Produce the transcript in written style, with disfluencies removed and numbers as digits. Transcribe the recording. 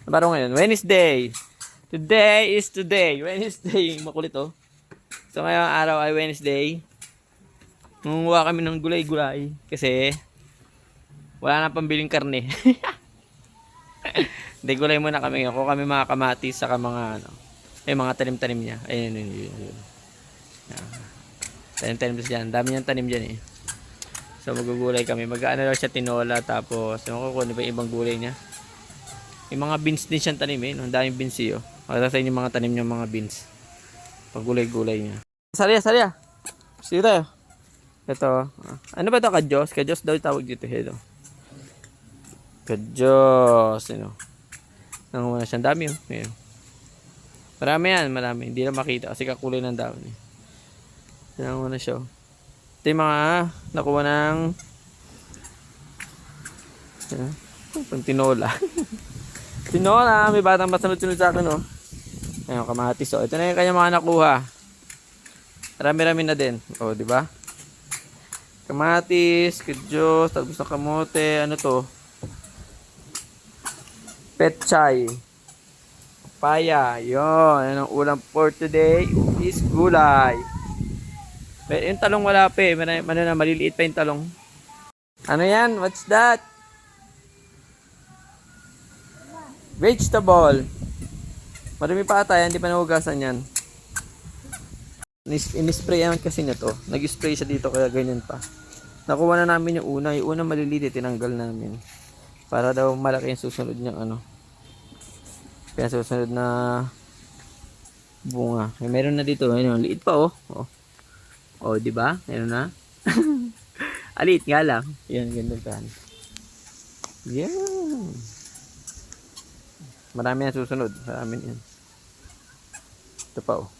Baro ngayon, Wednesday. Today is today. Wednesday. Makulit oh. So ngayong araw ay Wednesday. Munguha kami ng gulay-gulay. Kasi wala na pambiling karne. Hindi, gulay muna kami. Ako kami mga kamatis saka mga ano. Mga tanim-tanim niya. Ayun, yun. Tanim-tanim siya. Dami niyang tanim dyan eh. So magugulay kami. Mag-ano daw siya, tinola. Tapos ano ko, ano ba yung ibang gulay niya. Yung mga beans din siyang tanim eh. Ang daming beans eh. Makita yung mga tanim niya, mga beans. Pag-gulay-gulay niya. Sarya. Sige tayo. Ito. Ano ba ito? Kadyos? Kadyos daw tawag dito. Hello. Kadyos. Ano? Nangunguha siyang dami oh. Ayun. Marami yan. Marami. Hindi na makita kasi kakulay ng dahon eh. Nangunguha siya oh. Ito yung mga nakuha ng pang tinola. Tinola. May batang masunod-sunod sa akin oh. Ayun, kamatis oh. Ito na yung kanya mga nakuha. Rami-rami na din. Oh, di ba? Kamatis, kadyos, talbos ng kamote, ano to? Petchay. Papaya. Yun. Yan ang ulam for today is gulay. Pero yung talong wala pa eh. Maliliit pa yung talong. Ano yan? What's that? Vegetable. Marami pa ata yan. Hindi pa nahugasan yan. In-spray naman kasi na to. Nag-spray siya dito kaya ganyan pa. Nakuha na namin yung una. Yung una maliliit. Tinanggal namin. Para daw malaki yung susunod niyang ano. Kaya susunod na bunga. Eh, meron na dito. Ayun, liit pa oh. Oh, di ba? Meron na. Aliit nga lang. Yan, ganun pa. Yan. Marami na susunod. Marami yan. Ito pa oh.